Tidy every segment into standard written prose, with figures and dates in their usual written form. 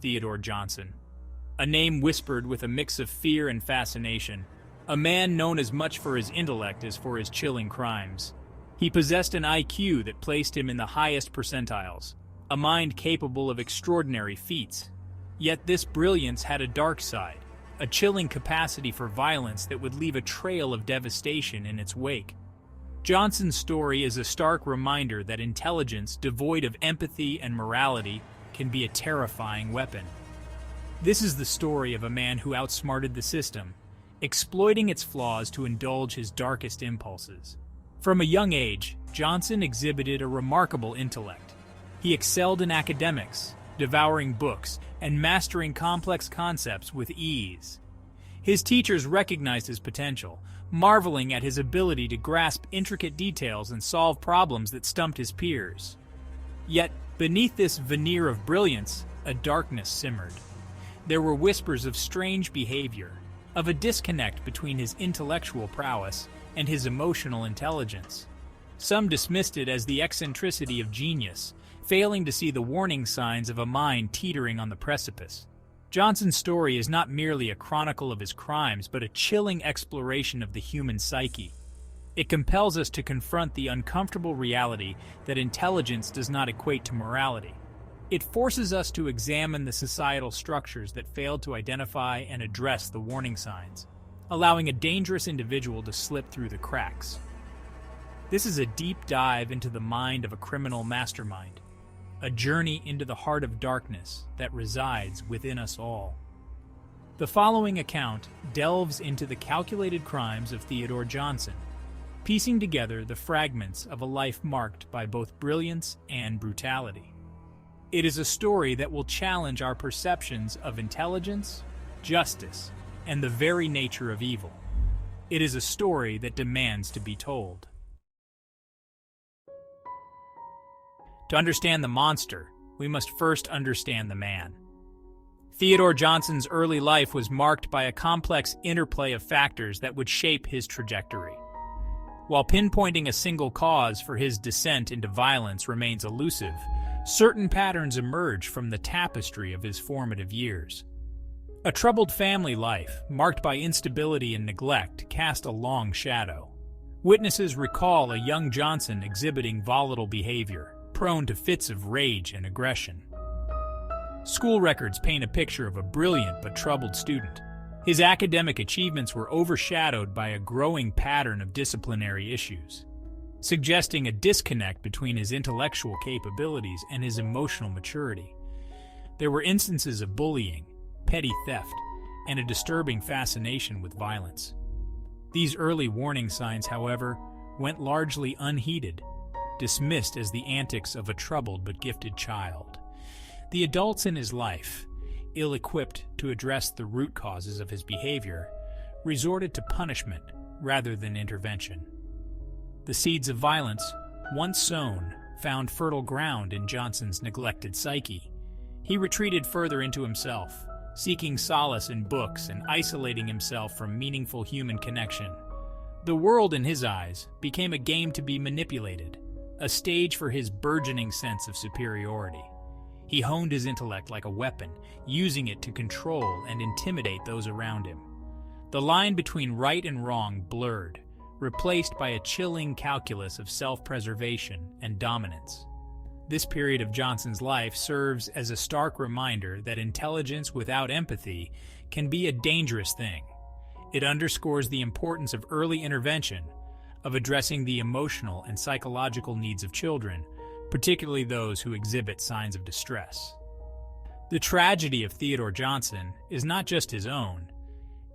Theodore Johnson. A name whispered with a mix of fear and fascination. A man known as much for his intellect as for his chilling crimes. He possessed an IQ that placed him in the highest percentiles, a mind capable of extraordinary feats. Yet this brilliance had a dark side, a chilling capacity for violence that would leave a trail of devastation in its wake. Johnson's story is a stark reminder that intelligence devoid of empathy and morality can be a terrifying weapon. This is the story of a man who outsmarted the system, exploiting its flaws to indulge his darkest impulses. From a young age, Johnson exhibited a remarkable intellect. He excelled in academics, devouring books, and mastering complex concepts with ease. His teachers recognized his potential, marveling at his ability to grasp intricate details and solve problems that stumped his peers. Yet, beneath this veneer of brilliance, a darkness simmered. There were whispers of strange behavior, of a disconnect between his intellectual prowess and his emotional intelligence. Some dismissed it as the eccentricity of genius, failing to see the warning signs of a mind teetering on the precipice. Johnson's story is not merely a chronicle of his crimes, but a chilling exploration of the human psyche. It compels us to confront the uncomfortable reality that intelligence does not equate to morality. It forces us to examine the societal structures that failed to identify and address the warning signs, allowing a dangerous individual to slip through the cracks. This is a deep dive into the mind of a criminal mastermind, a journey into the heart of darkness that resides within us all. The following account delves into the calculated crimes of Theodore Johnson, piecing together the fragments of a life marked by both brilliance and brutality. It is a story that will challenge our perceptions of intelligence, justice, and the very nature of evil. It is a story that demands to be told. To understand the monster, we must first understand the man. Theodore Johnson's early life was marked by a complex interplay of factors that would shape his trajectory. While pinpointing a single cause for his descent into violence remains elusive, certain patterns emerge from the tapestry of his formative years. A troubled family life, marked by instability and neglect, cast a long shadow. Witnesses recall a young Johnson exhibiting volatile behavior, prone to fits of rage and aggression. School records paint a picture of a brilliant but troubled student. His academic achievements were overshadowed by a growing pattern of disciplinary issues, suggesting a disconnect between his intellectual capabilities and his emotional maturity. There were instances of bullying, petty theft, and a disturbing fascination with violence. These early warning signs, however, went largely unheeded, dismissed as the antics of a troubled but gifted child. The adults in his life, ill-equipped to address the root causes of his behavior, resorted to punishment rather than intervention. The seeds of violence, once sown, found fertile ground in Johnson's neglected psyche. He retreated further into himself, seeking solace in books and isolating himself from meaningful human connection. The world, in his eyes, became a game to be manipulated, a stage for his burgeoning sense of superiority. He honed his intellect like a weapon, using it to control and intimidate those around him. The line between right and wrong blurred, replaced by a chilling calculus of self-preservation and dominance. This period of Johnson's life serves as a stark reminder that intelligence without empathy can be a dangerous thing. It underscores the importance of early intervention, of addressing the emotional and psychological needs of children, particularly those who exhibit signs of distress. The tragedy of Theodore Johnson is not just his own.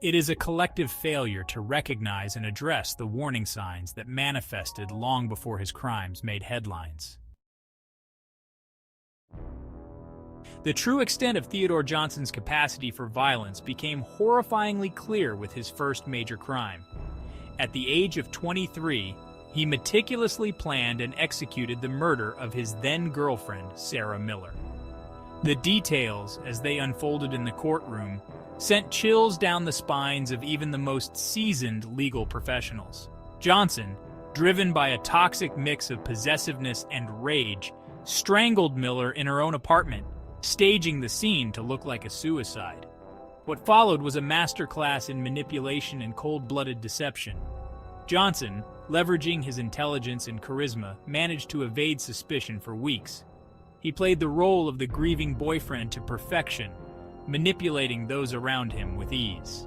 It is a collective failure to recognize and address the warning signs that manifested long before his crimes made headlines. The true extent of Theodore Johnson's capacity for violence became horrifyingly clear with his first major crime. At the age of 23, he meticulously planned and executed the murder of his then-girlfriend, Sarah Miller. The details, as they unfolded in the courtroom, sent chills down the spines of even the most seasoned legal professionals. Johnson, driven by a toxic mix of possessiveness and rage, strangled Miller in her own apartment, staging the scene to look like a suicide. What followed was a masterclass in manipulation and cold-blooded deception. Johnson, leveraging his intelligence and charisma, managed to evade suspicion for weeks. He played the role of the grieving boyfriend to perfection, manipulating those around him with ease.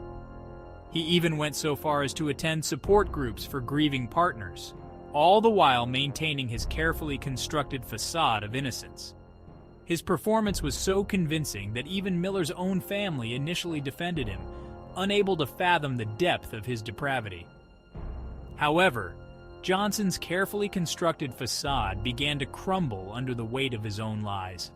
He even went so far as to attend support groups for grieving partners, all the while maintaining his carefully constructed facade of innocence. His performance was so convincing that even Miller's own family initially defended him, unable to fathom the depth of his depravity. However, Johnson's carefully constructed facade began to crumble under the weight of his own lies.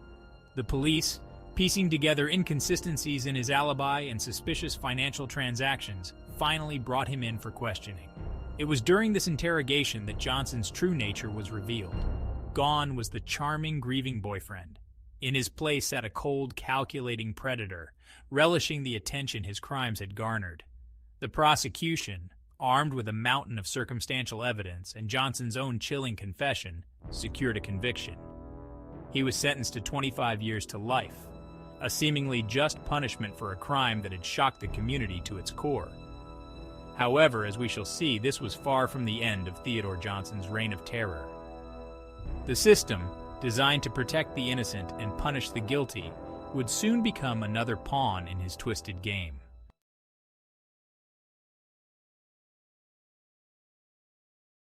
The police, piecing together inconsistencies in his alibi and suspicious financial transactions, finally brought him in for questioning. It was during this interrogation that Johnson's true nature was revealed. Gone was the charming, grieving boyfriend. In his place sat a cold, calculating predator, relishing the attention his crimes had garnered. The prosecution, armed with a mountain of circumstantial evidence and Johnson's own chilling confession, secured a conviction. He was sentenced to 25 years to life, a seemingly just punishment for a crime that had shocked the community to its core. However, as we shall see, this was far from the end of Theodore Johnson's reign of terror. The system, designed to protect the innocent and punish the guilty, would soon become another pawn in his twisted game.